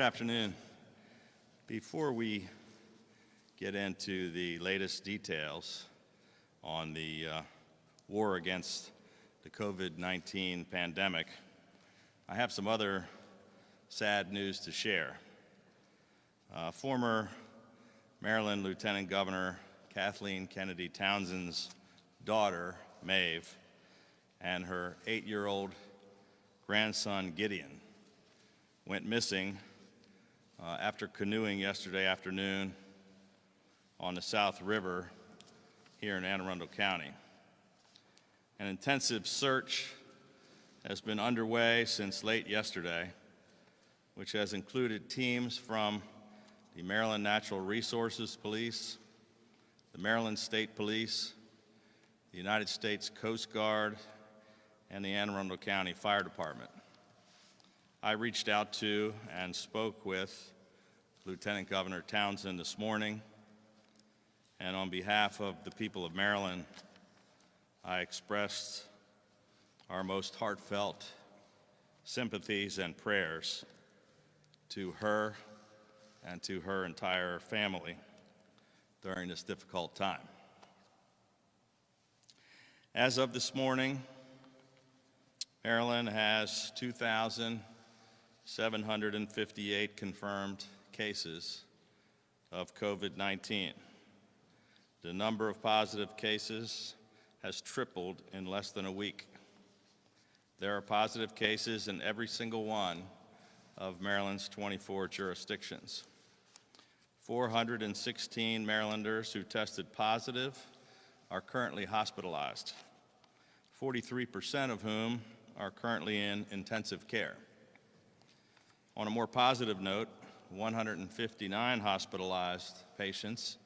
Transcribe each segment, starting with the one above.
Good afternoon. Before we get into the latest details on the war against the COVID-19 pandemic, I have some other sad news to share. Former Maryland Lieutenant Governor Kathleen Kennedy Townsend's daughter, Maeve, and her 8-year-old grandson, Gideon, went missing after canoeing yesterday afternoon on the South River here in Anne Arundel County. An intensive search has been underway since late yesterday, which has included teams from the Maryland Natural Resources Police, the Maryland State Police, the United States Coast Guard, and the Anne Arundel County Fire Department. I reached out to and spoke with Lieutenant Governor Townsend this morning, and on behalf of the people of Maryland, I expressed our most heartfelt sympathies and prayers to her and to her entire family during this difficult time. As of this morning, Maryland has 2,758 confirmed cases of COVID-19. The number of positive cases has tripled in less than a week. There are positive cases in every single one of Maryland's 24 jurisdictions. 416 Marylanders who tested positive are currently hospitalized, 43% of whom are currently in intensive care. On a more positive note, 159 hospitalized patients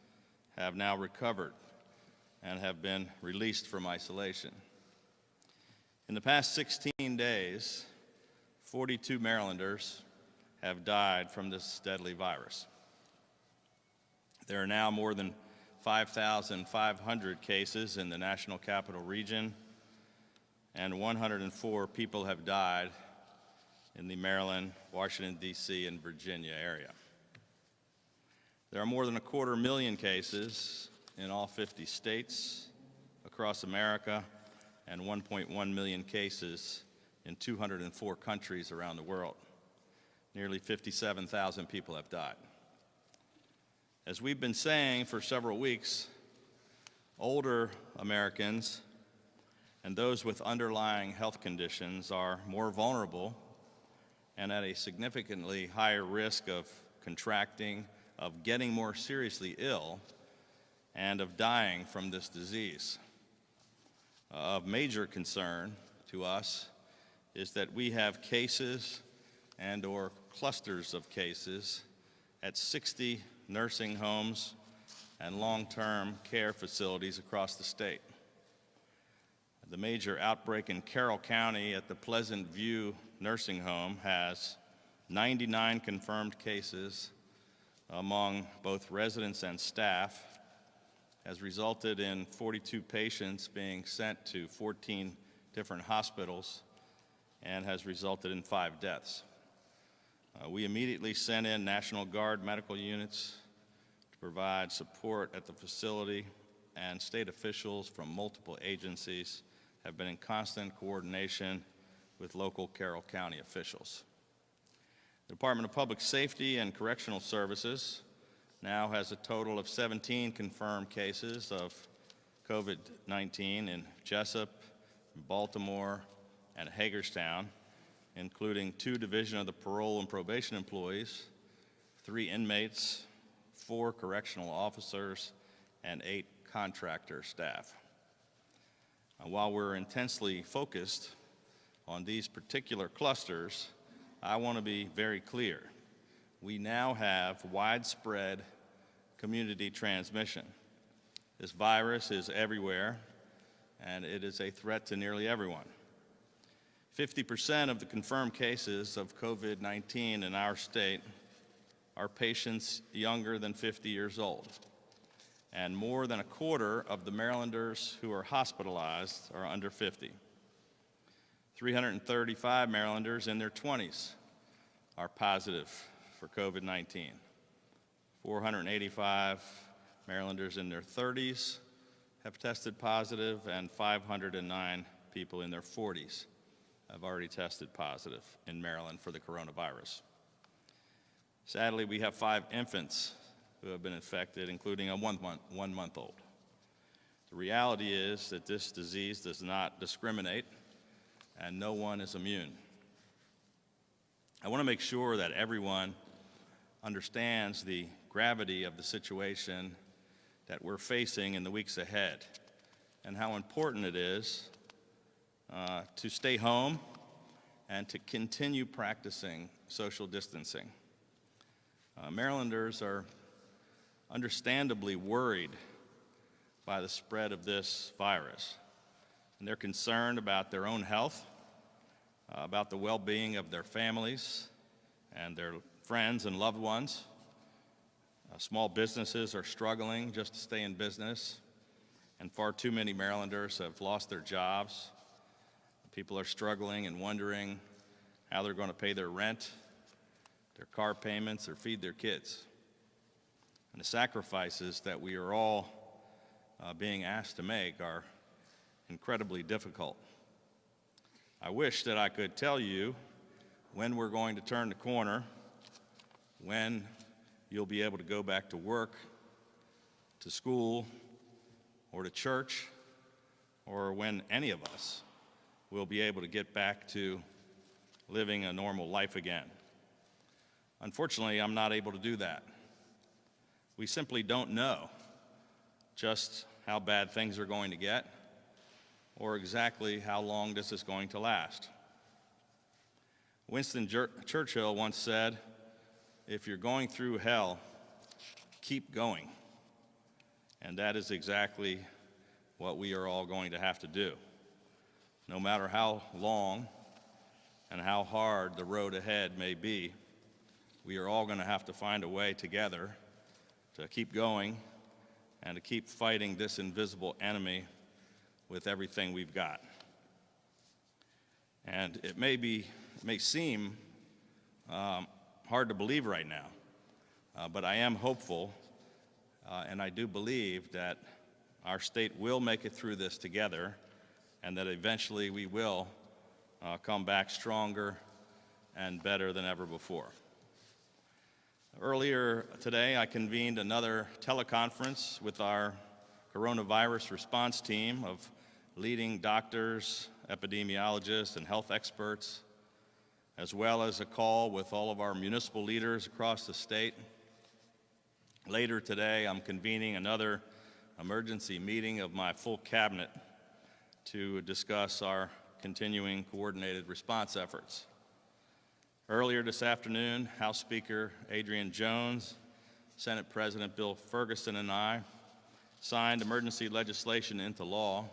have now recovered and have been released from isolation. In the past 16 days, 42 Marylanders have died from this deadly virus. There are now more than 5,500 cases in the National Capital Region, and 104 people have died in the Maryland, Washington, D.C., and Virginia area. There are more than 250,000 cases in all 50 states across America and 1.1 million cases in 204 countries around the world. Nearly 57,000 people have died. As we've been saying for several weeks, older Americans and those with underlying health conditions are more vulnerable and at a significantly higher risk of contracting, of getting more seriously ill, and of dying from this disease. Of major concern to us is that we have cases and/or clusters of cases at 60 nursing homes and long-term care facilities across the state. The major outbreak in Carroll County at the Pleasant View Nursing Home has 99 confirmed cases among both residents and staff, has resulted in 42 patients being sent to 14 different hospitals, and has resulted in 5 deaths. We immediately sent in National Guard medical units to provide support at the facility, and state officials from multiple agencies have been in constant coordination with local Carroll County officials. The Department of Public Safety and Correctional Services now has a total of 17 confirmed cases of COVID-19 in Jessup, Baltimore, and Hagerstown, including 2 Division of the Parole and Probation employees, 3 inmates, 4 correctional officers, and 8 contractor staff. While we're intensely focused on these particular clusters, I want to be very clear. We now have widespread community transmission. This virus is everywhere, and it is a threat to nearly everyone. 50% of the confirmed cases of COVID-19 in our state are patients younger than 50 years old, and more than 1/4 of the Marylanders who are hospitalized are under 50. 335 Marylanders in their 20s are positive for COVID-19. 485 Marylanders in their 30s have tested positive, and 509 people in their 40s have already tested positive in Maryland for the coronavirus. Sadly, we have 5 infants who have been infected, including a one-month-old. The reality is that this disease does not discriminate, and no one is immune. I want to make sure that everyone understands the gravity of the situation that we're facing in the weeks ahead, and how important it is to stay home and to continue practicing social distancing. Marylanders are understandably worried by the spread of this virus, and they're concerned about their own health, about the well-being of their families and their friends and loved ones. Small businesses are struggling just to stay in business, and far too many Marylanders have lost their jobs. People are struggling and wondering how they're going to pay their rent, their car payments, or feed their kids. And the sacrifices that we are all being asked to make are incredibly difficult. I wish that I could tell you when we're going to turn the corner, when you'll be able to go back to work, to school, or to church, or when any of us will be able to get back to living a normal life again. Unfortunately, I'm not able to do that. We simply don't know just how bad things are going to get, or exactly how long this is going to last. Winston Churchill once said, "If you're going through hell, keep going." And that is exactly what we are all going to have to do. No matter how long and how hard the road ahead may be, we are all going to have to find a way together to keep going and to keep fighting this invisible enemy with everything we've got. And it may seem hard to believe right now, but I am hopeful, and I do believe that our state will make it through this together, and that eventually we will come back stronger and better than ever before. Earlier today, I convened another teleconference with our coronavirus response team of leading doctors, epidemiologists, and health experts, as well as a call with all of our municipal leaders across the state. Later today, I'm convening another emergency meeting of my full cabinet to discuss our continuing coordinated response efforts. Earlier this afternoon, House Speaker Adrian Jones, Senate President Bill Ferguson, and I signed emergency legislation into law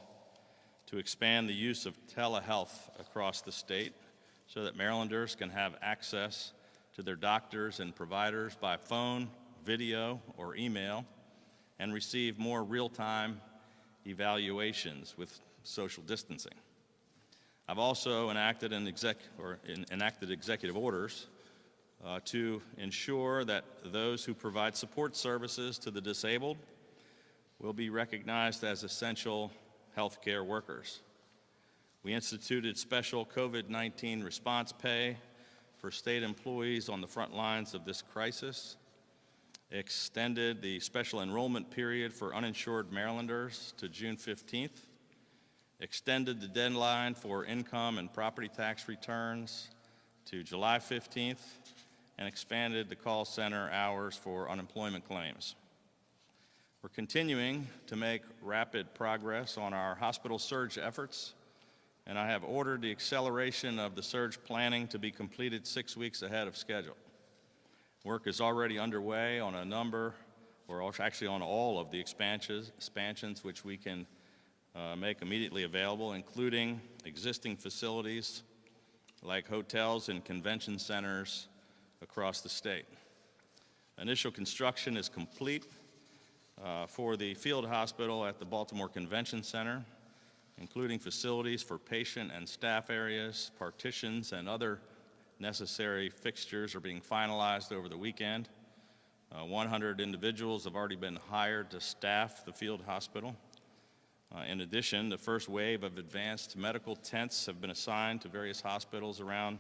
to expand the use of telehealth across the state so that Marylanders can have access to their doctors and providers by phone, video, or email, and receive more real-time evaluations with social distancing. I've also enacted executive orders to ensure that those who provide support services to the disabled will be recognized as essential healthcare workers. We instituted special COVID-19 response pay for state employees on the front lines of this crisis, extended the special enrollment period for uninsured Marylanders to June 15th, extended the deadline for income and property tax returns to July 15th, and expanded the call center hours for unemployment claims. We're continuing to make rapid progress on our hospital surge efforts, and I have ordered the acceleration of the surge planning to be completed 6 weeks ahead of schedule. Work is already underway on a number, or actually on all of the expansions which we can make immediately available, including existing facilities like hotels and convention centers across the state. Initial construction is complete for the field hospital at the Baltimore Convention Center, including facilities for patient and staff areas, partitions, and other necessary fixtures are being finalized over the weekend. 100 individuals have already been hired to staff the field hospital. In addition, the first wave of advanced medical tents have been assigned to various hospitals around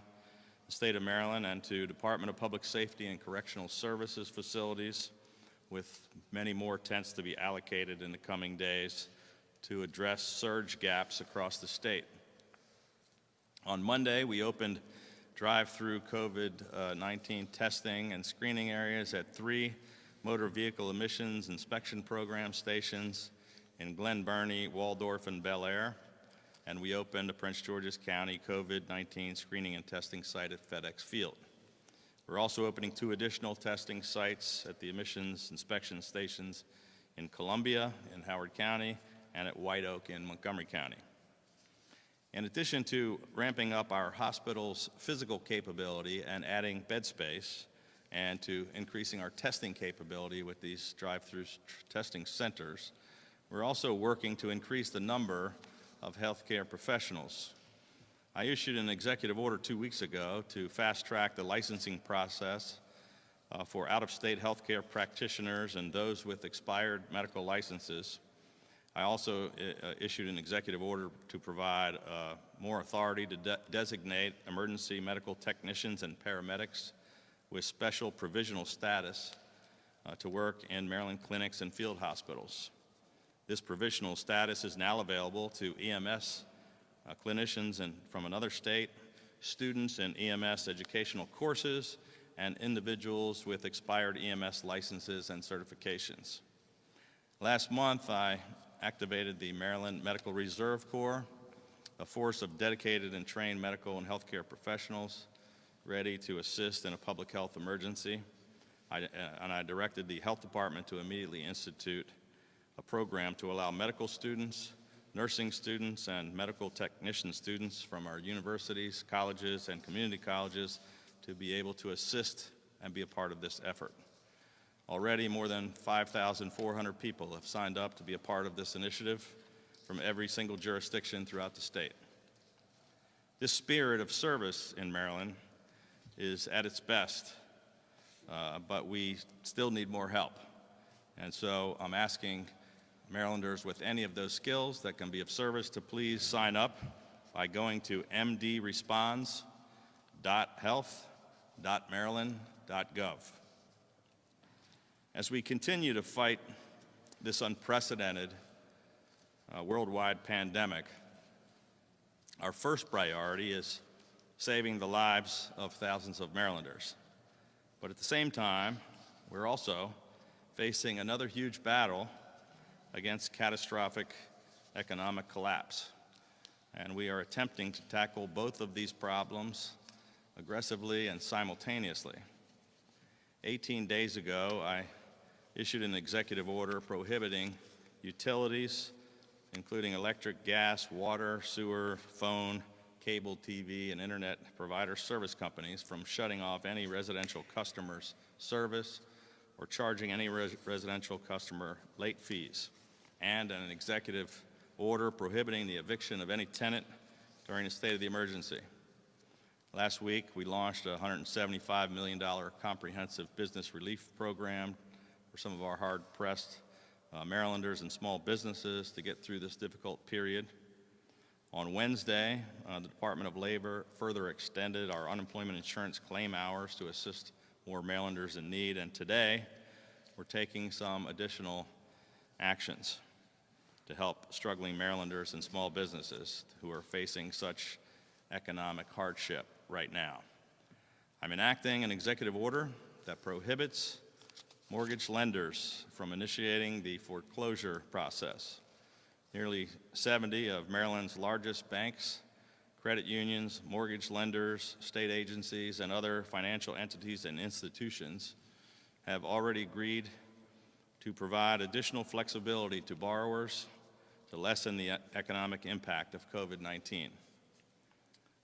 the state of Maryland and to Department of Public Safety and Correctional Services facilities, with many more tents to be allocated in the coming days to address surge gaps across the state. On Monday, we opened drive-through COVID-19 testing and screening areas at 3 motor vehicle emissions inspection program stations in Glen Burnie, Waldorf, and Bel Air, and we opened a Prince George's County COVID-19 screening and testing site at FedEx Field. We're also opening 2 additional testing sites at the emissions inspection stations in Columbia, in Howard County, and at White Oak in Montgomery County. In addition to ramping up our hospital's physical capability and adding bed space, and to increasing our testing capability with these drive-through testing centers, we're also working to increase the number of healthcare professionals. I issued an executive order 2 weeks ago to fast-track the licensing process for out-of-state healthcare practitioners and those with expired medical licenses. I also issued an executive order to provide more authority to designate emergency medical technicians and paramedics with special provisional status to work in Maryland clinics and field hospitals. This provisional status is now available to EMS clinicians from another state, students in EMS educational courses, and individuals with expired EMS licenses and certifications. Last month, I activated the Maryland Medical Reserve Corps, a force of dedicated and trained medical and healthcare professionals ready to assist in a public health emergency. I directed the health department to immediately institute a program to allow medical students, nursing students, and medical technician students from our universities, colleges, and community colleges to be able to assist and be a part of this effort. Already, more than 5,400 people have signed up to be a part of this initiative from every single jurisdiction throughout the state. This spirit of service in Maryland is at its best, but we still need more help. And so I'm asking Marylanders with any of those skills that can be of service to please sign up by going to mdresponse.health.maryland.gov. As we continue to fight this unprecedented worldwide pandemic, our first priority is saving the lives of thousands of Marylanders. But at the same time, we're also facing another huge battle against catastrophic economic collapse. And we are attempting to tackle both of these problems aggressively and simultaneously. 18 days ago, I issued an executive order prohibiting utilities, including electric, gas, water, sewer, phone, cable TV, and internet provider service companies from shutting off any residential customer's service or charging any residential customer late fees, and an executive order prohibiting the eviction of any tenant during a state of the emergency. Last week, we launched a $175 million comprehensive business relief program for some of our hard-pressed Marylanders and small businesses to get through this difficult period. On Wednesday, the Department of Labor further extended our unemployment insurance claim hours to assist more Marylanders in need, and today we're taking some additional actions to help struggling Marylanders and small businesses who are facing such economic hardship right now. I'm enacting an executive order that prohibits mortgage lenders from initiating the foreclosure process. Nearly 70 of Maryland's largest banks, credit unions, mortgage lenders, state agencies, and other financial entities and institutions have already agreed to provide additional flexibility to borrowers to lessen the economic impact of COVID-19.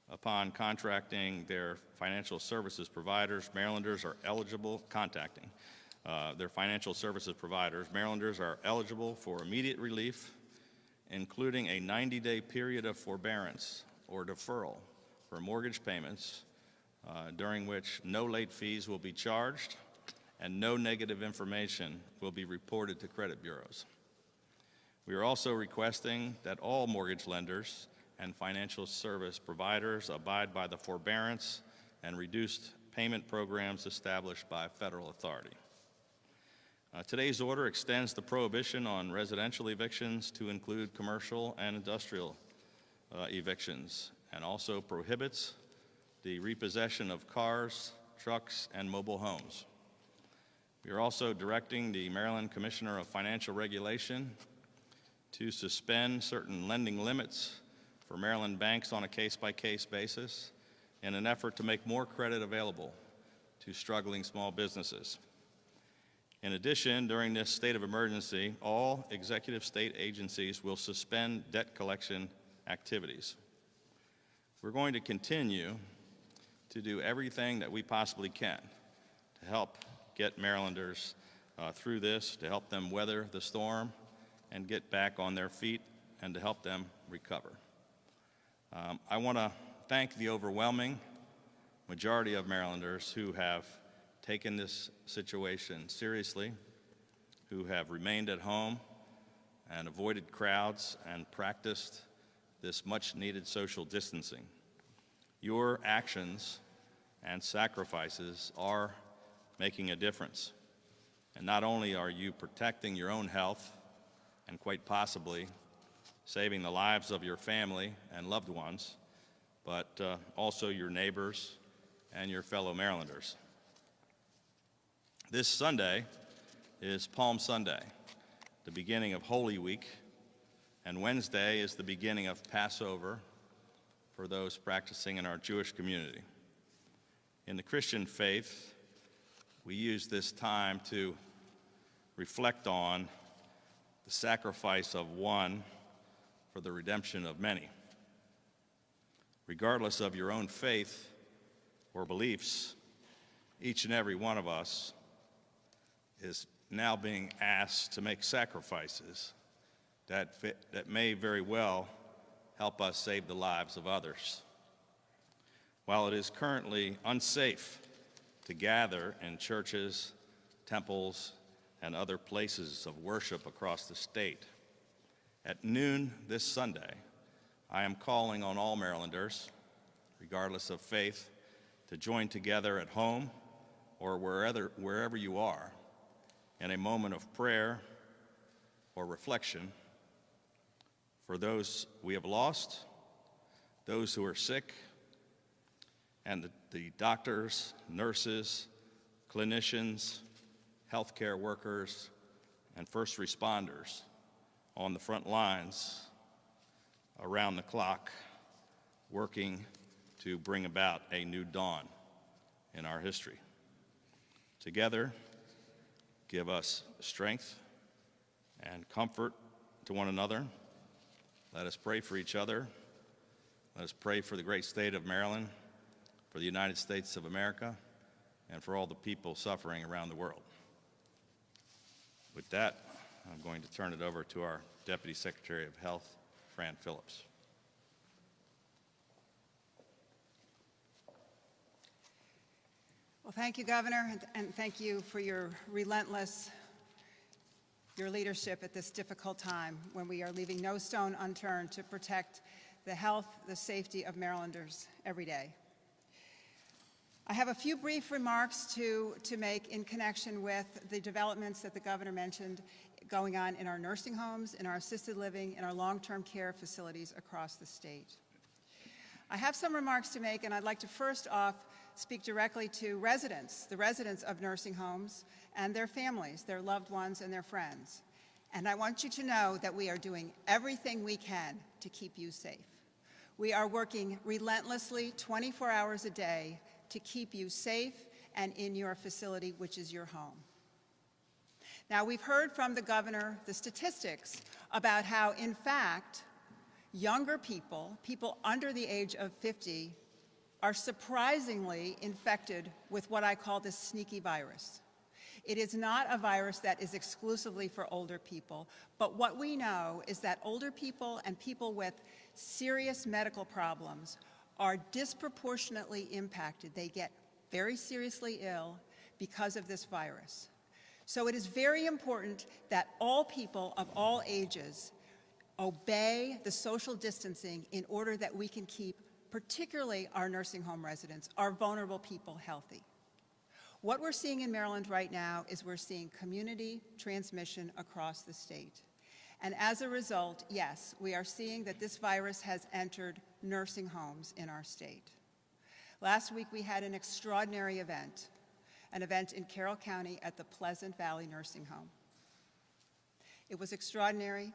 Upon contacting their financial services providers, Marylanders are eligible for immediate relief, including a 90-day period of forbearance or deferral for mortgage payments during which no late fees will be charged and no negative information will be reported to credit bureaus. We are also requesting that all mortgage lenders and financial service providers abide by the forbearance and reduced payment programs established by federal authority. Today's order extends the prohibition on residential evictions to include commercial and industrial evictions, and also prohibits the repossession of cars, trucks, and mobile homes. We are also directing the Maryland Commissioner of Financial Regulation to suspend certain lending limits for Maryland banks on a case-by-case basis in an effort to make more credit available to struggling small businesses. In addition, during this state of emergency, all executive state agencies will suspend debt collection activities. We're going to continue to do everything that we possibly can to help get Marylanders through this, to help them weather the storm and get back on their feet, and to help them recover. I want to thank the overwhelming majority of Marylanders who have taken this situation seriously, who have remained at home and avoided crowds and practiced this much-needed social distancing. Your actions and sacrifices are making a difference. And not only are you protecting your own health and quite possibly saving the lives of your family and loved ones, but also your neighbors and your fellow Marylanders. This Sunday is Palm Sunday, the beginning of Holy Week, and Wednesday is the beginning of Passover for those practicing in our Jewish community. In the Christian faith, we use this time to reflect on the sacrifice of one for the redemption of many. Regardless of your own faith or beliefs, each and every one of us is now being asked to make sacrifices that may very well help us save the lives of others. While it is currently unsafe to gather in churches, temples, and other places of worship across the state, at noon this Sunday, I am calling on all Marylanders, regardless of faith, to join together at home or wherever you are in a moment of prayer or reflection for those we have lost, those who are sick, and the doctors, nurses, clinicians, healthcare workers, and first responders on the front lines around the clock, working to bring about a new dawn in our history. Together, give us strength and comfort to one another. Let us pray for each other. Let us pray for the great state of Maryland, for the United States of America, and for all the people suffering around the world. With that, I'm going to turn it over to our Deputy Secretary of Health, Fran Phillips. Well, thank you, Governor, and thank you for your leadership at this difficult time when we are leaving no stone unturned to protect the health, the safety of Marylanders every day. I have a few brief remarks to make in connection with the developments that the Governor mentioned going on in our nursing homes, in our assisted living, in our long-term care facilities across the state. I have some remarks to make, and I'd like to first off speak directly to residents, the residents of nursing homes and their families, their loved ones and their friends. And I want you to know that we are doing everything we can to keep you safe. We are working relentlessly 24 hours a day to keep you safe and in your facility, which is your home. Now, we've heard from the Governor the statistics about how, in fact, younger people, people under the age of 50, are surprisingly infected with what I call this sneaky virus. It is not a virus that is exclusively for older people, but what we know is that older people and people with serious medical problems are disproportionately impacted. They get very seriously ill because of this virus. So it is very important that all people of all ages obey the social distancing in order that we can keep particularly our nursing home residents, our vulnerable people, healthy. What we're seeing in Maryland right now is we're seeing community transmission across the state. And as a result, yes, we are seeing that this virus has entered nursing homes in our state. Last week we had an extraordinary event, an event in Carroll County at the Pleasant Valley Nursing Home. It was extraordinary.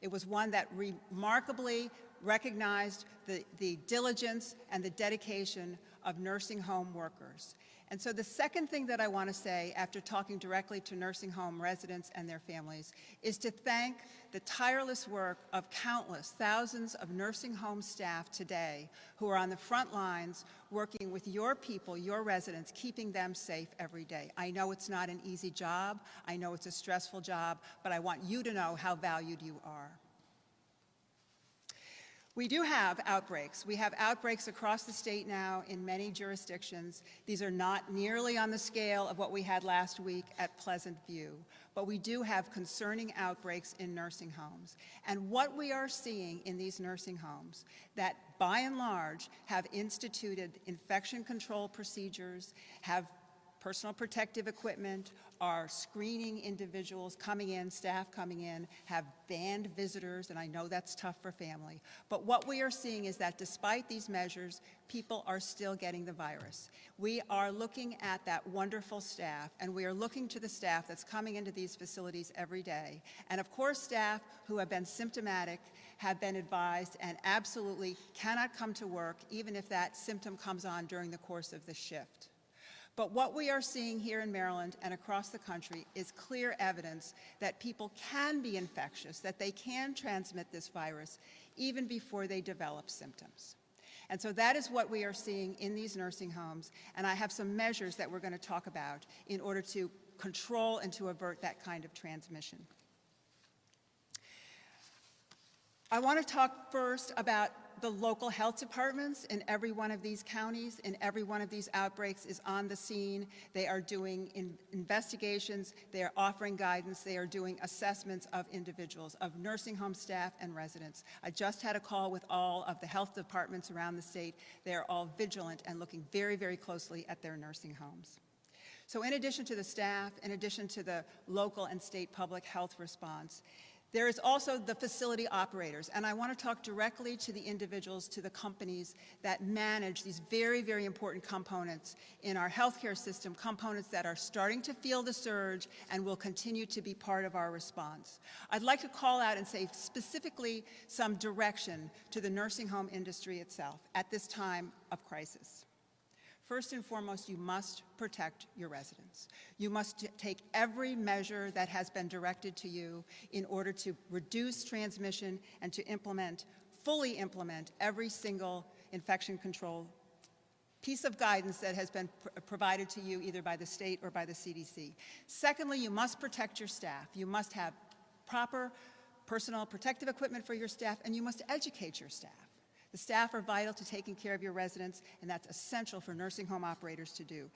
It was one that remarkably recognized the diligence and the dedication of nursing home workers. And so the second thing that I want to say after talking directly to nursing home residents and their families is to thank the tireless work of countless thousands of nursing home staff today who are on the front lines working with your people, your residents, keeping them safe every day. I know it's not an easy job. I know it's a stressful job, but I want you to know how valued you are. We do have outbreaks. We have outbreaks across the state now in many jurisdictions. These are not nearly on the scale of what we had last week at Pleasant View, but we do have concerning outbreaks in nursing homes. And what we are seeing in these nursing homes that by and large have instituted infection control procedures, have personal protective equipment, are screening individuals coming in, staff coming in, have banned visitors, and I know that's tough for family. But what we are seeing is that despite these measures, people are still getting the virus. We are looking at that wonderful staff, and we are looking to the staff that's coming into these facilities every day. And of course, staff who have been symptomatic have been advised and absolutely cannot come to work even if that symptom comes on during the course of the shift. But what we are seeing here in Maryland and across the country is clear evidence that people can be infectious, that they can transmit this virus even before they develop symptoms. And so that is what we are seeing in these nursing homes, and I have some measures that we're going to talk about in order to control and to avert that kind of transmission. I want to talk first about the local health departments in every one of these counties, in every one of these outbreaks is on the scene. They are doing investigations, they are offering guidance, they are doing assessments of individuals, of nursing home staff and residents. I just had a call with all of the health departments around the state. They are all vigilant and looking very, very closely at their nursing homes. So in addition to the staff, in addition to the local and state public health response, there is also the facility operators, and I want to talk directly to the individuals, to the companies that manage these very, very important components in our healthcare system, components that are starting to feel the surge and will continue to be part of our response. I'd like to call out and say specifically some direction to the nursing home industry itself at this time of crisis. First and foremost, you must protect your residents. You must take every measure that has been directed to you in order to reduce transmission and to fully implement every single infection control piece of guidance that has been provided to you either by the state or by the CDC. Secondly, you must protect your staff. You must have proper personal protective equipment for your staff, and you must educate your staff. The staff are vital to taking care of your residents, and that's essential for nursing home operators to do.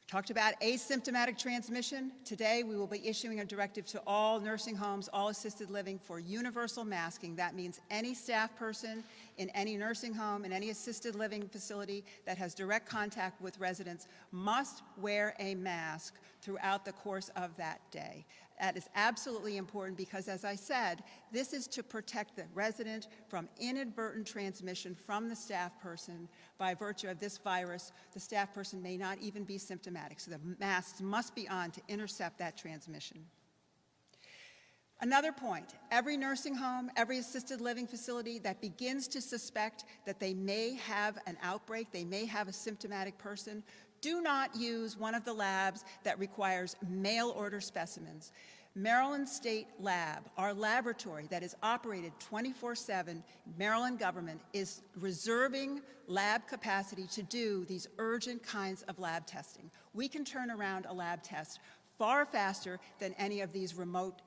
Talked about asymptomatic transmission. Today, we will be issuing a directive to all nursing homes, all assisted living for universal masking. That means any staff person in any nursing home, in any assisted living facility that has direct contact with residents must wear a mask throughout the course of that day. That is absolutely important because, as I said, this is to protect the resident from inadvertent transmission from the staff person. By virtue of this virus, the staff person may not even be symptomatic, so the masks must be on to intercept that transmission. Another point, every nursing home, every assisted living facility that begins to suspect that they may have an outbreak, they may have a symptomatic person, do not use one of the labs that requires mail order specimens. Maryland State Lab, our laboratory that is operated 24/7, Maryland government is reserving lab capacity to do these urgent kinds of lab testing. We can turn around a lab test far faster than any of these remote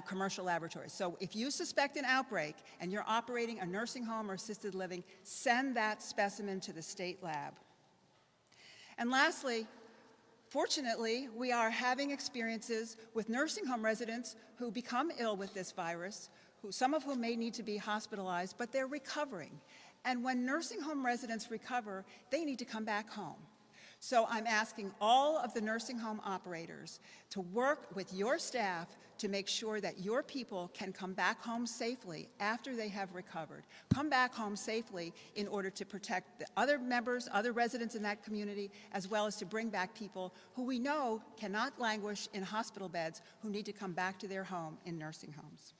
commercial laboratories. So if you suspect an outbreak and you're operating a nursing home or assisted living, send that specimen to the state lab. And lastly, fortunately, we are having experiences with nursing home residents who become ill with this virus, some of whom may need to be hospitalized, but they're recovering. And when nursing home residents recover, they need to come back home. So I'm asking all of the nursing home operators to work with your staff to make sure that your people can come back home safely after they have recovered. Come back home safely in order to protect the other members, other residents in that community, as well as to bring back people who we know cannot languish in hospital beds, who need to come back to their home in nursing homes.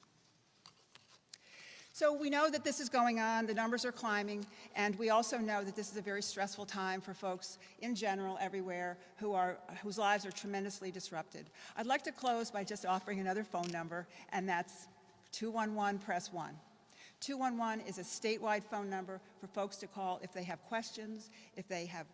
So we know that this is going on, the numbers are climbing, and we also know that this is a very stressful time for folks in general everywhere whose lives are tremendously disrupted. I'd like to close by just offering another phone number, and that's 211-press-1. 211 is a statewide phone number for folks to call if they have questions, if they have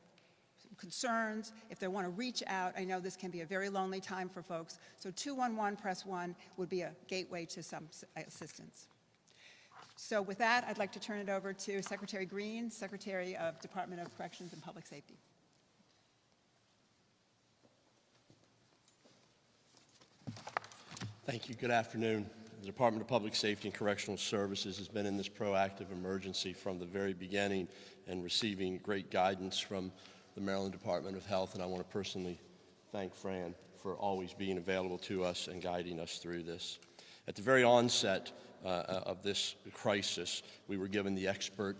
concerns, if they want to reach out. I know this can be a very lonely time for folks, so 211-press-1 would be a gateway to some assistance. So with that, I'd like to turn it over to Secretary Green, Secretary of Department of Corrections and Public Safety. Thank you. Good afternoon. The Department of Public Safety and Correctional Services has been in this proactive emergency from the very beginning and receiving great guidance from the Maryland Department of Health, and I want to personally thank Fran for always being available to us and guiding us through this. At the very onset of this crisis, we were given the expert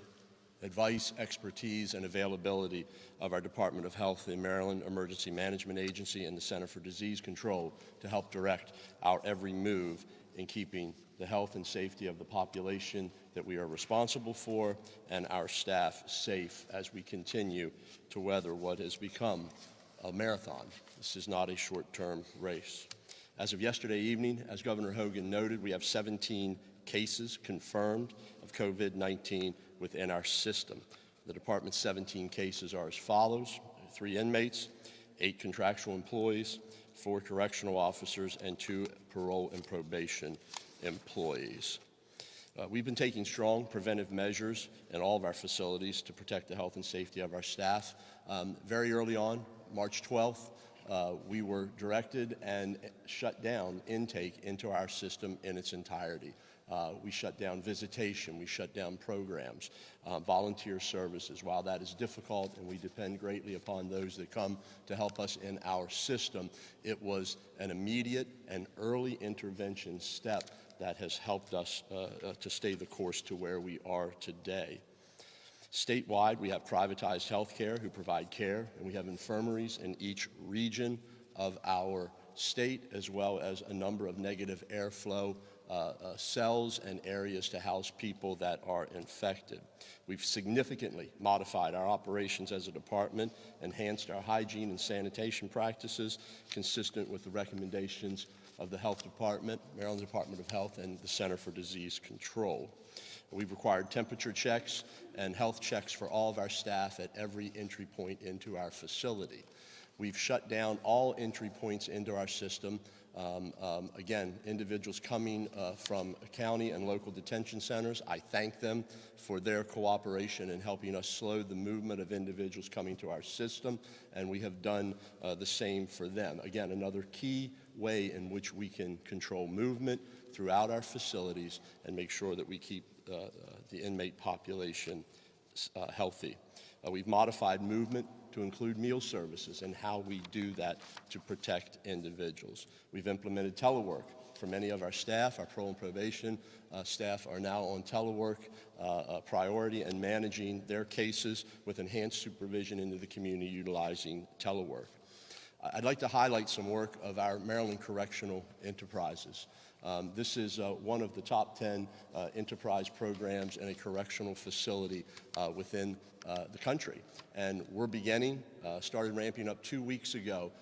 advice, expertise, and availability of our Department of Health, the Maryland Emergency Management Agency, and the Center for Disease Control to help direct our every move in keeping the health and safety of the population that we are responsible for and our staff safe as we continue to weather what has become a marathon. This is not a short-term race. As of yesterday evening, as Governor Hogan noted, we have 17 cases confirmed of COVID-19 within our system. The department's 17 cases are as follows: 3 inmates, 8 contractual employees, 4 correctional officers, and 2 parole and probation employees. We've been taking strong preventive measures in all of our facilities to protect the health and safety of our staff. Very early on, March 12th, we were directed and shut down intake into our system in its entirety. We shut down visitation, we shut down programs, volunteer services. While that is difficult and we depend greatly upon those that come to help us in our system, it was an immediate and early intervention step that has helped us to stay the course to where we are today. Statewide, we have privatized health care who provide care, and we have infirmaries in each region of our state, as well as a number of negative airflow cells and areas to house people that are infected. We've significantly modified our operations as a department, enhanced our hygiene and sanitation practices consistent with the recommendations of the Health Department, Maryland Department of Health, and the Center for Disease Control. We've required temperature checks and health checks for all of our staff at every entry point into our facility. We've shut down all entry points into our system. Again, individuals coming from county and local detention centers, I thank them for their cooperation in helping us slow the movement of individuals coming to our system, and we have done the same for them. Again, another key way in which we can control movement throughout our facilities and make sure that we keep the inmate population healthy. We've modified movement to include meal services and how we do that to protect individuals. We've implemented telework for many of our staff. Our parole and probation staff are now on telework priority and managing their cases with enhanced supervision into the community utilizing telework. I'd like to highlight some work of our Maryland Correctional Enterprises. This is one of the top 10 enterprise programs in a correctional facility within the country. And we're beginning, started ramping up 2 weeks ago,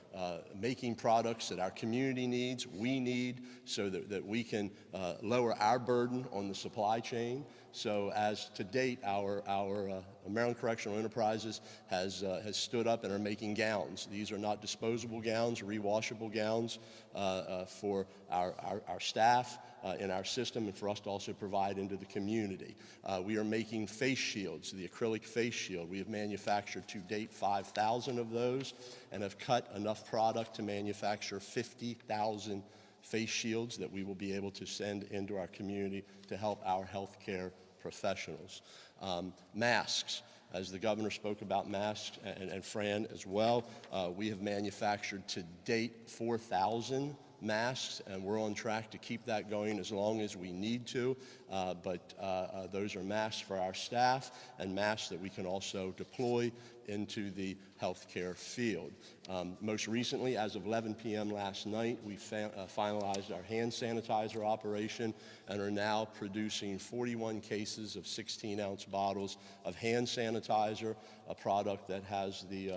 making products that our community needs, we need, so that we can lower our burden on the supply chain. So as to date, our Maryland Correctional Enterprises has stood up and are making gowns. These are not disposable gowns, rewashable gowns for our staff in our system and for us to also provide into the community. We are making face shields, the acrylic face shield. We have manufactured to date 5,000 of those and have cut enough product to manufacture 50,000 face shields that we will be able to send into our community to help our healthcare professionals. Masks. As the governor spoke about masks, and Fran as well, we have manufactured to date 4,000 masks, and we're on track to keep that going as long as we need to. But those are masks for our staff and masks that we can also deploy into the healthcare field. Most recently, as of 11 p.m. last night, we finalized our hand sanitizer operation and are now producing 41 cases of 16-ounce bottles of hand sanitizer, a product that has the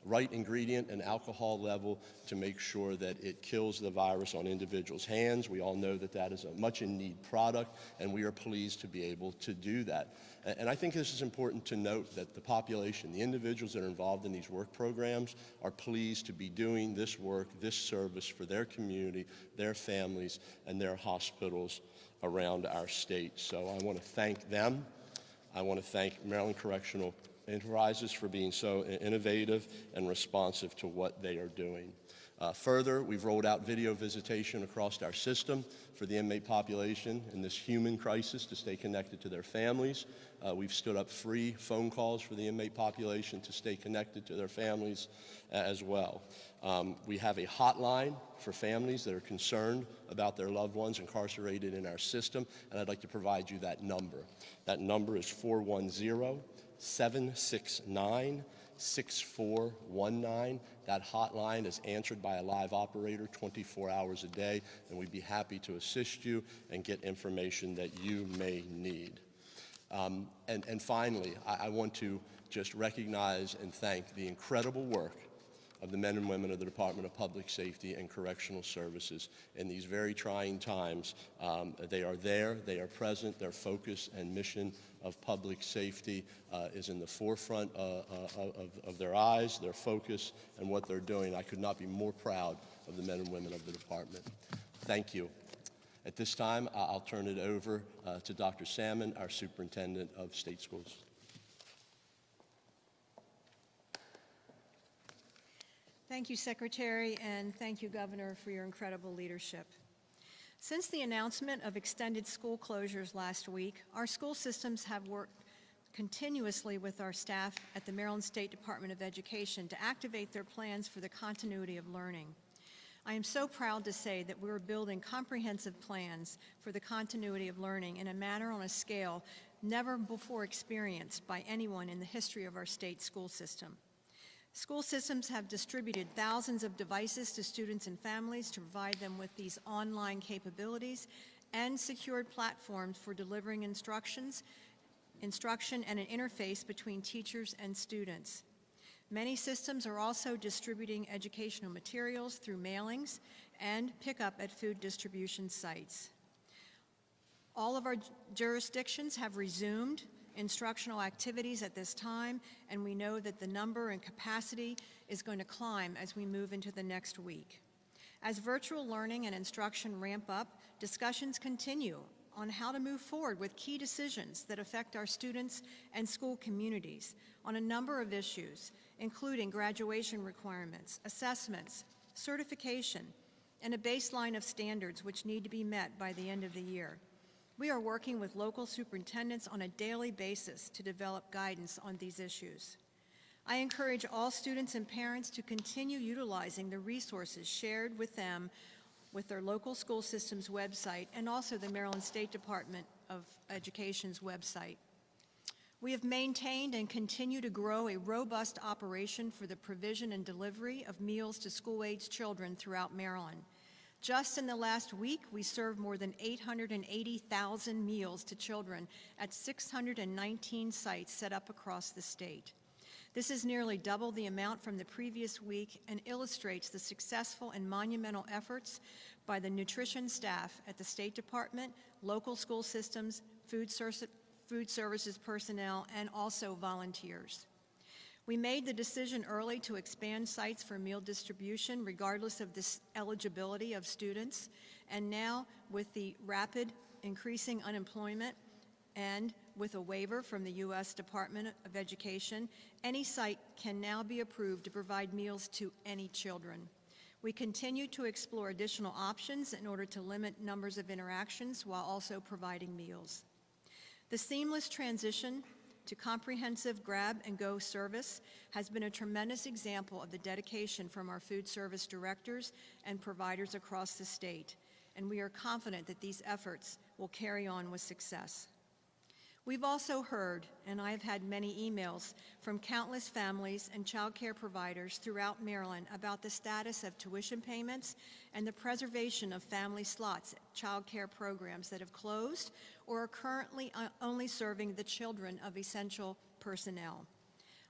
right ingredient and alcohol level to make sure that it kills the virus on individuals' hands. We all know that that is a much in need product, and we are pleased to be able to do that. And I think this is important to note that the population, the individuals that are involved in these work programs, are pleased to be doing this work, this service for their community, their families, and their hospitals around our state. So I want to thank them. I want to thank Maryland Correctional Enterprises for being so innovative and responsive to what they are doing. Further, we've rolled out video visitation across our system for the inmate population in this human crisis to stay connected to their families. We've stood up free phone calls for the inmate population to stay connected to their families as well. We have a hotline for families that are concerned about their loved ones incarcerated in our system, and I'd like to provide you that number. That number is 410-769-6419. That hotline is answered by a live operator 24 hours a day, and we'd be happy to assist you and get information that you may need. And finally, I want to just recognize and thank the incredible work of the men and women of the Department of Public Safety and Correctional Services in these very trying times. They are there, they are present, their focus and mission of public safety is in the forefront of their eyes, their focus, and what they're doing. I could not be more proud of the men and women of the department. Thank you. At this time, I'll turn it over to Dr. Salmon, our Superintendent of State Schools. Thank you, Secretary, and thank you, Governor, for your incredible leadership. Since the announcement of extended school closures last week, our school systems have worked continuously with our staff at the Maryland State Department of Education to activate their plans for the continuity of learning. I am so proud to say that we're building comprehensive plans for the continuity of learning in a manner on a scale never before experienced by anyone in the history of our state school system. School systems have distributed thousands of devices to students and families to provide them with these online capabilities and secured platforms for delivering instruction and an interface between teachers and students. Many systems are also distributing educational materials through mailings and pickup at food distribution sites. All of our jurisdictions have resumed instructional activities at this time, and we know that the number and capacity is going to climb as we move into the next week. As virtual learning and instruction ramp up, discussions continue on how to move forward with key decisions that affect our students and school communities on a number of issues, including graduation requirements, assessments, certification, and a baseline of standards which need to be met by the end of the year. We are working with local superintendents on a daily basis to develop guidance on these issues. I encourage all students and parents to continue utilizing the resources shared with them with their local school system's website and also the Maryland State Department of Education's website. We have maintained and continue to grow a robust operation for the provision and delivery of meals to school-aged children throughout Maryland. Just in the last week, we served more than 880,000 meals to children at 619 sites set up across the state. This is nearly double the amount from the previous week and illustrates the successful and monumental efforts by the nutrition staff at the State Department, local school systems, food services personnel, and also volunteers. We made the decision early to expand sites for meal distribution regardless of the eligibility of students, and now with the rapid increasing unemployment and with a waiver from the U.S. Department of Education, any site can now be approved to provide meals to any children. We continue to explore additional options in order to limit numbers of interactions while also providing meals. The seamless transition to comprehensive grab-and-go service has been a tremendous example of the dedication from our food service directors and providers across the state, and we are confident that these efforts will carry on with success. We've also heard, and I've had many emails from countless families and child care providers throughout Maryland about the status of tuition payments and the preservation of family slots at child care programs that have closed or are currently only serving the children of essential personnel.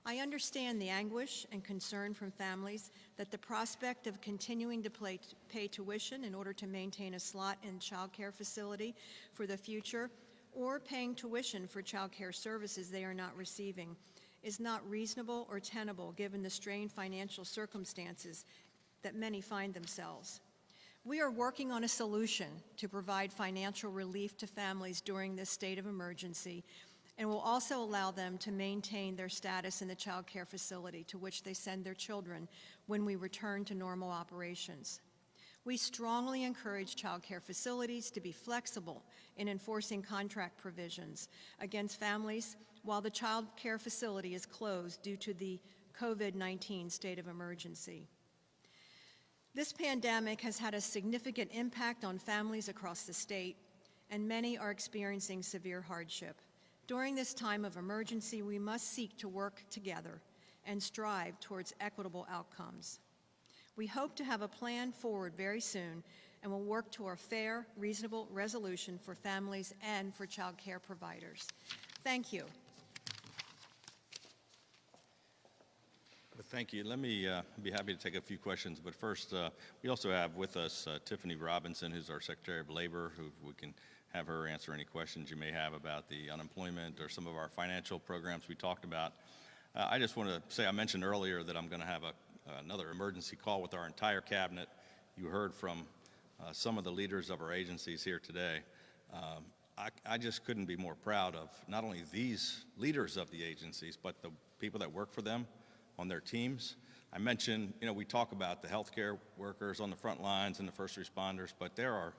I understand the anguish and concern from families that the prospect of continuing to pay tuition in order to maintain a slot in a child care facility for the future or paying tuition for child care services they are not receiving is not reasonable or tenable given the strained financial circumstances that many find themselves. We are working on a solution to provide financial relief to families during this state of emergency and will also allow them to maintain their status in the child care facility to which they send their children when we return to normal operations. We strongly encourage child care facilities to be flexible in enforcing contract provisions against families while the child care facility is closed due to the COVID-19 state of emergency. This pandemic has had a significant impact on families across the state, and many are experiencing severe hardship. During this time of emergency, we must seek to work together and strive towards equitable outcomes. We hope to have a plan forward very soon and will work to a fair, reasonable resolution for families and for child care providers. Thank you. Well, thank you. Let me be happy to take a few questions, but first, we also have with us Tiffany Robinson, who's our Secretary of Labor, who we can have her answer any questions you may have about the unemployment or some of our financial programs we talked about. I just want to say, I mentioned earlier that I'm going to have another emergency call with our entire cabinet. You heard from some of the leaders of our agencies here today. I just couldn't be more proud of not only these leaders of the agencies, but the people that work for them on their teams. I mentioned, we talk about the healthcare workers on the front lines and the first responders, but there are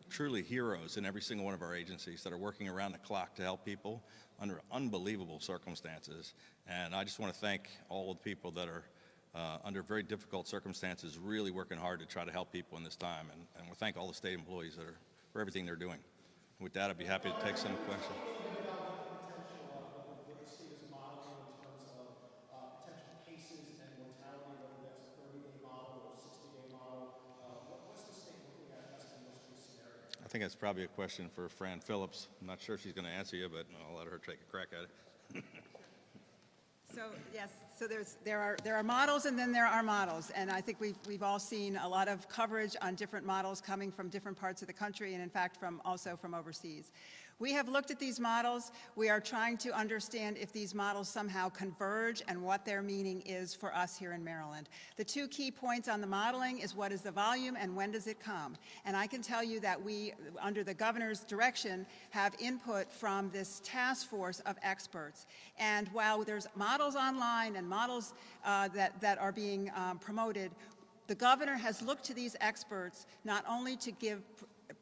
truly heroes in every single one of our agencies that are working around the clock to help people under unbelievable circumstances. And I just want to thank all the people that are under very difficult circumstances, really working hard to try to help people in this time. And we thank all the state employees that are for everything they're doing. With that, I'd be happy to take some questions. I think that's probably a question for Fran Phillips. I'm not sure if she's going to answer you, but I'll let her take a crack at it. So yes, so there are models and then there are models, and I think we've all seen a lot of coverage on different models coming from different parts of the country, and in fact also from overseas. We have looked at these models. We are trying to understand if these models somehow converge and what their meaning is for us here in Maryland. The two key points on the modeling is what is the volume and when does it come. And I can tell you that we, under the governor's direction, have input from this task force of experts. And while there's models online and models that are being promoted, the governor has looked to these experts not only to give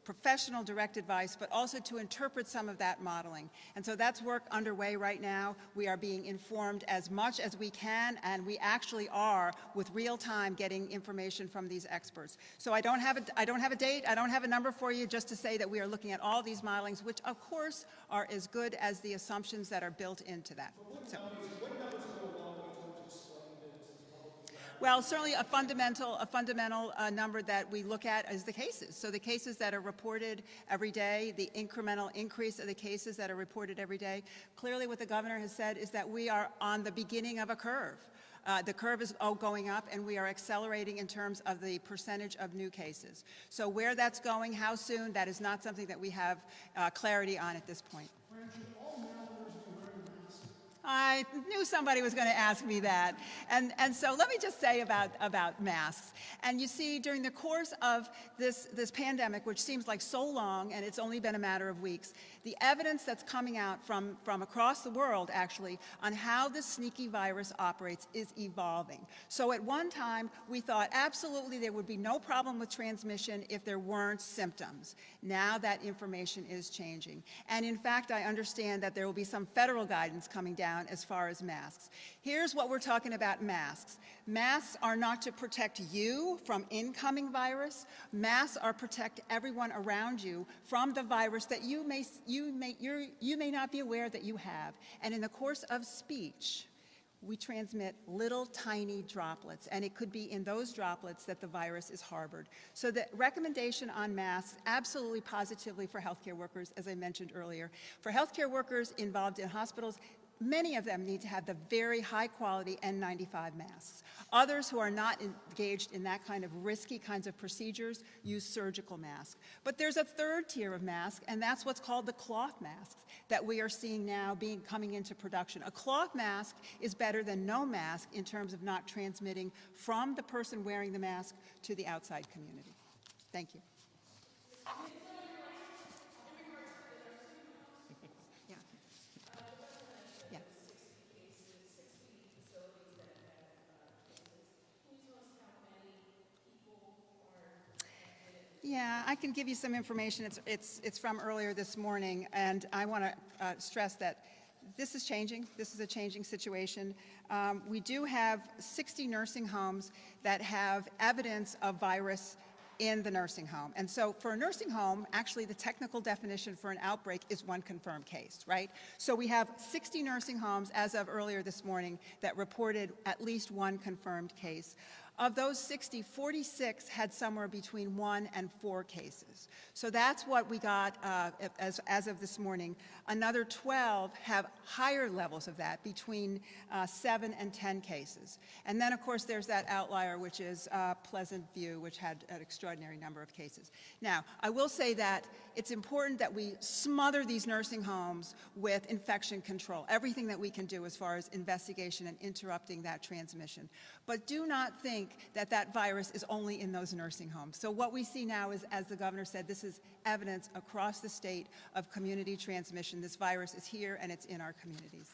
professional direct advice, but also to interpret some of that modeling. And so that's work underway right now. We are being informed as much as we can, and we actually are, with real time, getting information from these experts. So I don't have a date, I don't have a number for you, just to say that we are looking at all these modelings, which of course are as good as the assumptions that are built into that. So, Well, certainly a fundamental number that we look at is the cases. So the cases that are reported every day, the incremental increase of the cases that are reported every day. Clearly what the governor has said is that we are on the beginning of a curve. The curve is going up, and we are accelerating in terms of the percentage of new cases. So where that's going, how soon, that is not something that we have clarity on at this point. I knew somebody was going to ask me that. And so let me just say about masks. And you see, during the course of this pandemic, which seems like so long, and it's only been a matter of weeks, the evidence that's coming out from across the world, actually, on how this sneaky virus operates is evolving. So at one time, we thought absolutely there would be no problem with transmission if there weren't symptoms. Now that information is changing. And in fact, I understand that there will be some federal guidance coming down as far as masks. Here's what we're talking about masks. Masks are not to protect you from incoming virus. Masks are protect everyone around you from the virus that you may not be aware that you have. And in the course of speech, we transmit little tiny droplets, and it could be in those droplets that the virus is harbored. So the recommendation on masks, absolutely positively for healthcare workers, as I mentioned earlier. For healthcare workers involved in hospitals, many of them need to have the very high-quality N95 masks. Others who are not engaged in that kind of risky kinds of procedures use surgical masks. But there's a third tier of masks, and that's what's called the cloth masks that we are seeing now coming into production. A cloth mask is better than no mask in terms of not transmitting from the person wearing the mask to the outside community. Thank you. Yeah, I can give you some information. It's from earlier this morning, and I want to stress that this is changing. This is a changing situation. We do have 60 nursing homes that have evidence of virus in the nursing home. And so for a nursing home, actually the technical definition for an outbreak is one confirmed case, right? So we have 60 nursing homes as of earlier this morning that reported at least one confirmed case. Of those 60, 46 had somewhere between 1 and 4 cases. So that's what we got as of this morning. Another 12 have higher levels of that, between 7 and 10 cases. And then, of course, there's that outlier, which is Pleasant View, which had an extraordinary number of cases. Now, I will say that it's important that we smother these nursing homes with infection control, everything that we can do as far as investigation and interrupting that transmission. But do not think that that virus is only in those nursing homes. So what we see now is, as the governor said, this is evidence across the state of community transmission. This virus is here and it's in our communities.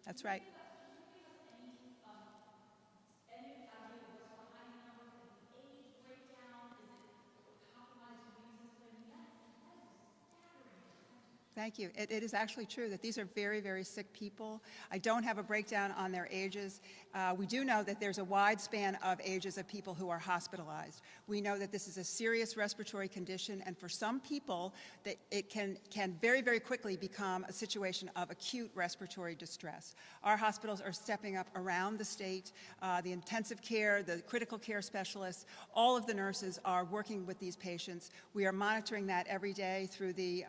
That's right. Thank you. It is actually true that these are very, very sick people. I don't have a breakdown on their ages. We do know that there's a wide span of ages of people who are hospitalized. We know that this is a serious respiratory condition, and for some people, that it can very, very quickly become a situation of acute respiratory distress. Our hospitals are stepping up around the state. The intensive care, the critical care specialists, all of the nurses are working with these patients. We are monitoring that every day through the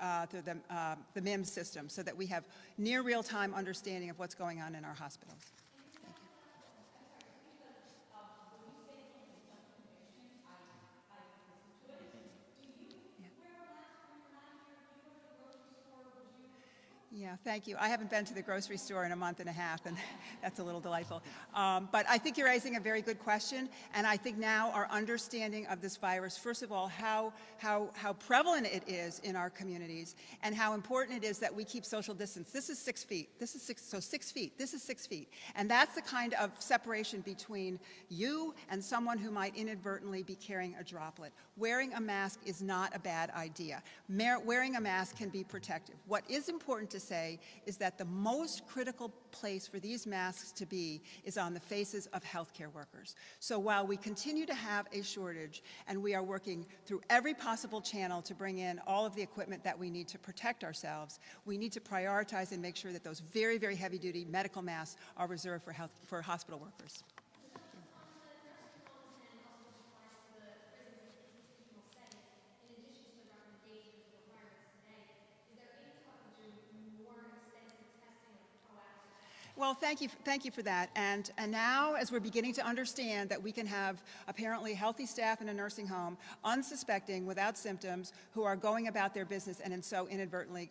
MIMS system, so that we have near real-time understanding of what's going on in our hospitals. Thank you. Yeah, thank you. I haven't been to the grocery store in a month and a half, and that's a little delightful. But I think you're raising a very good question, and I think now our understanding of this virus, first of all, how prevalent it is in our communities, and how important it is that we keep social distance. This is 6 feet. This is 6 feet. This is 6 feet. And that's the kind of separation between you and someone who might inadvertently be carrying a droplet. Wearing a mask is not a bad idea. Wearing a mask can be protective. What is important to say say is that the most critical place for these masks to be is on the faces of healthcare workers. So while we continue to have a shortage and we are working through every possible channel to bring in all of the equipment that we need to protect ourselves, we need to prioritize and make sure that those very, very heavy-duty medical masks are reserved for hospital workers. Well, thank you for that. And now, as we're beginning to understand that we can have apparently healthy staff in a nursing home, unsuspecting, without symptoms, who are going about their business and so inadvertently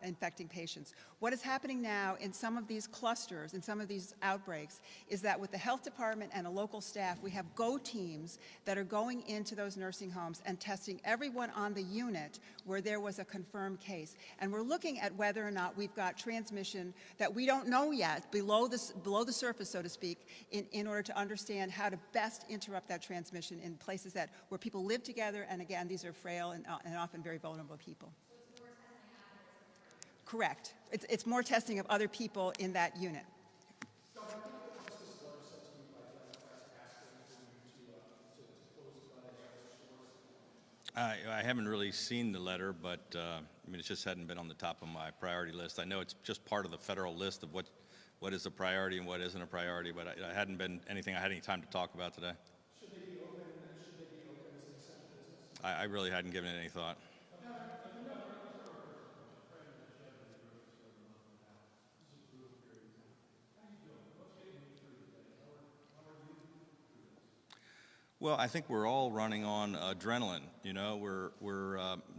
infecting patients. What is happening now in some of these clusters, in some of these outbreaks, is that with the health department and a local staff, we have go teams that are going into those nursing homes and testing everyone on the unit where there was a confirmed case. And we're looking at whether or not we've got transmission that we don't know yet, below the surface, so to speak, in order to understand how to best interrupt that transmission in places where people live together, and again, these are frail and often very vulnerable people. So it's more testing after. Correct. It's more testing of other people in that unit. I haven't really seen the letter, but I mean, it just hadn't been on the top of my priority list. I know it's just part of the federal list of what is a priority and what isn't a priority, but it hadn't been anything I had any time to talk about today. Should they be open, and should they be open as an essential business? I really hadn't given it any thought. Well, I think we're all running on adrenaline. You know,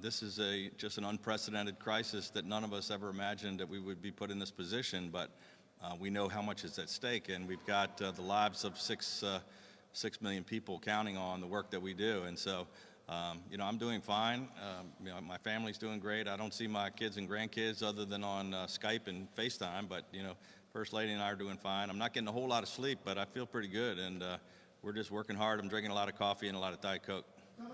this is just an unprecedented crisis that none of us ever imagined that we would be put in this position, but we know how much is at stake, and we've got the lives of 6 million people counting on the work that we do. And so, you know, I'm doing fine. You know, my family's doing great. I don't see my kids and grandkids other than on Skype and FaceTime, but, you know, First Lady and I are doing fine. I'm not getting a whole lot of sleep, but I feel pretty good, and we're just working hard. I'm drinking a lot of coffee and a lot of Diet Coke. I know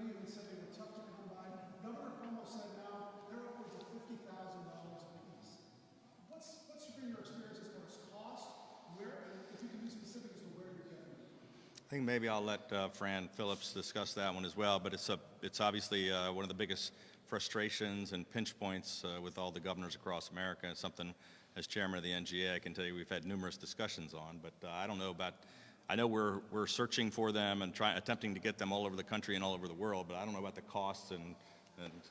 you've been saying they're tough to come by. Governor Cuomo said now they're upwards of $50,000 apiece. What's been your experience as far as cost? Where, and if you can be specific as to where you're getting it? I think maybe I'll let Fran Phillips discuss that one as well, but it's obviously one of the biggest frustrations and pinch points with all the governors across America. It's something, as chairman of the NGA, I can tell you we've had numerous discussions on, but I don't know about, I know we're searching for them and attempting to get them all over the country and all over the world, but I don't know about the costs and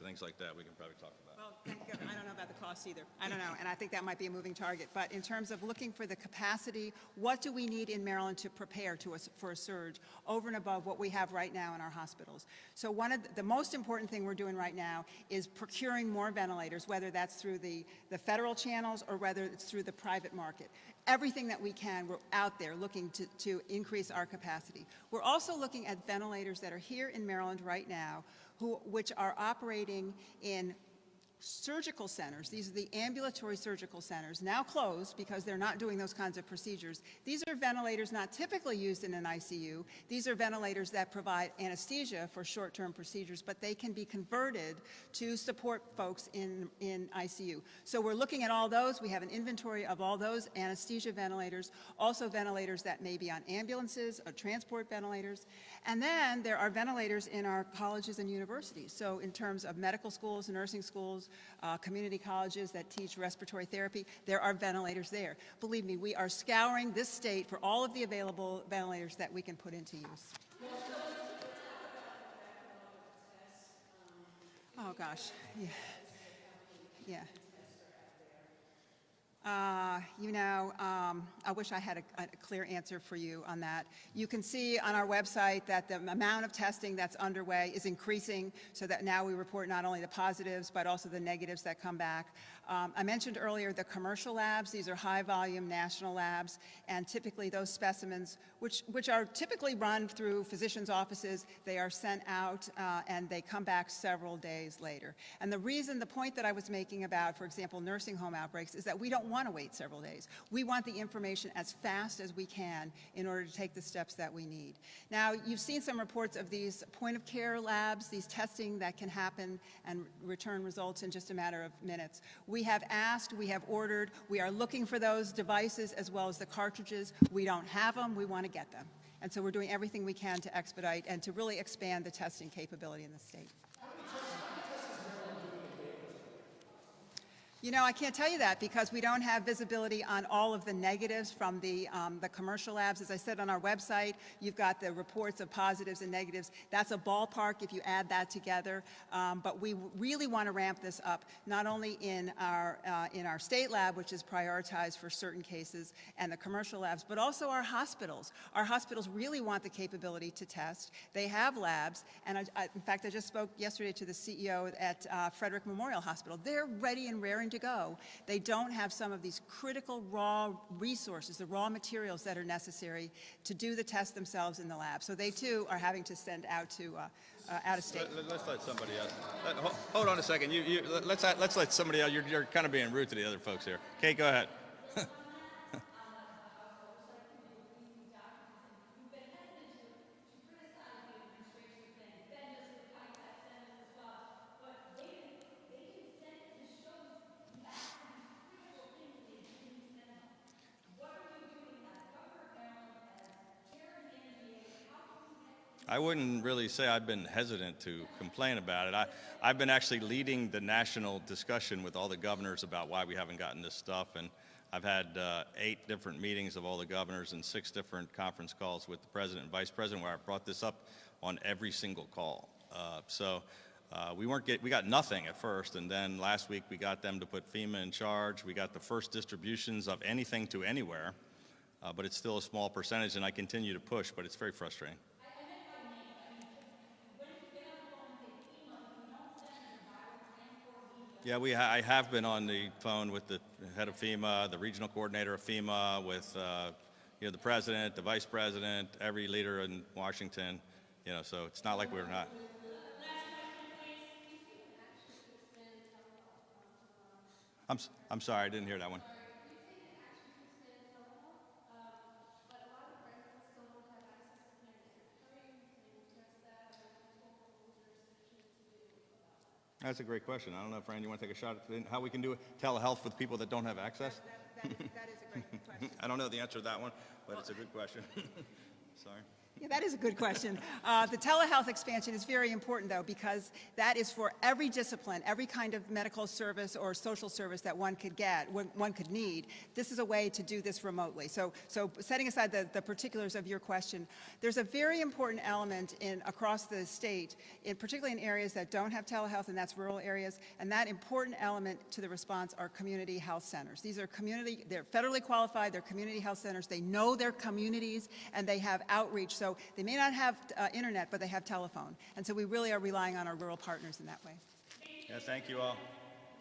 things like that we can probably talk about. Well, thank you. I don't know about the costs either. I don't know, and I think that might be a moving target. But in terms of looking for the capacity, what do we need in Maryland to prepare for a surge over and above what we have right now in our hospitals? So one of the most important thing we're doing right now is procuring more ventilators, whether that's through the federal channels or whether it's through the private market. Everything that we can, we're out there looking to increase our capacity. We're also looking at ventilators that are here in Maryland right now, which are operating in surgical centers. These are the ambulatory surgical centers, now closed because they're not doing those kinds of procedures. These are ventilators not typically used in an ICU. These are ventilators that provide anesthesia for short-term procedures, but they can be converted to support folks in ICU. So we're looking at all those. We have an inventory of all those anesthesia ventilators, also ventilators that may be on ambulances or transport ventilators. And then there are ventilators in our colleges and universities. So in terms of medical schools, nursing schools, community colleges that teach respiratory therapy, there are ventilators there. Believe me, we are scouring this state for all of the available ventilators that we can put into use. Oh gosh, yeah. You know, I wish I had a clear answer for you on that. You can see on our website that the amount of testing that's underway is increasing, so that now we report not only the positives, but also the negatives that come back. I mentioned earlier the commercial labs. These are high-volume national labs, and typically those specimens, which are typically run through physicians' offices, they are sent out and they come back several days later. And the point that I was making about, for example, nursing home outbreaks, is that we don't want to wait several days. We want the information as fast as we can in order to take the steps that we need. Now, you've seen some reports of these point-of-care labs, these testing that can happen and return results in just a matter of minutes. We have asked, we have ordered, we are looking for those devices as well as the cartridges. We don't have them, we want to get them. And so we're doing everything we can to expedite and to really expand the testing capability in the state. You know, I can't tell you that because we don't have visibility on all of the negatives from the commercial labs. As I said on our website, you've got the reports of positives and negatives. That's a ballpark if you add that together. But we really want to ramp this up, not only in our state lab, which is prioritized for certain cases, and the commercial labs, but also our hospitals. Our hospitals really want the capability to test. They have labs, and in fact, I just spoke yesterday to the CEO at Frederick Memorial Hospital. They're ready and raring to go. They don't have some of these critical raw resources, the raw materials that are necessary to do the test themselves in the lab. So they too are having to send out to out of state. Let's let somebody else. Hold on a second. Let's let somebody else. You're kind of being rude to the other folks here. Kate, go ahead. I wouldn't really say I've been hesitant to complain about it. I've been actually leading the national discussion with all the governors about why we haven't gotten this stuff, and I've had 8 different meetings of all the governors and 6 different conference calls with the president and vice president where I brought this up on every single call. We got nothing at first, and then last week we got them to put FEMA in charge. We got the first distributions of anything to anywhere, but it's still a small percentage, and I continue to push, but it's very frustrating. Yeah, I have been on the phone with the head of FEMA, the regional coordinator of FEMA, with the president, the vice president, every leader in Washington. So it's not like we're not. I'm sorry, I didn't hear that one. That's a great question. I don't know, Fran, you want to take a shot at how we can do telehealth with people that don't have access? That is a great question. I don't know the answer to that one, but it's a good question. Sorry. Yeah, that is a good question. The telehealth expansion is very important, though, because that is for every discipline, every kind of medical service or social service that one could get, one could need. This is a way to do this remotely. So setting aside the particulars of your question, there's a very important element across the state, particularly in areas that don't have telehealth, and that's rural areas, and that important element to the response are community health centers. These are they're federally qualified, they're community health centers, they know their communities, and they have outreach. So they may not have internet, but they have telephone. And so we really are relying on our rural partners in that way. Yeah, thank you all.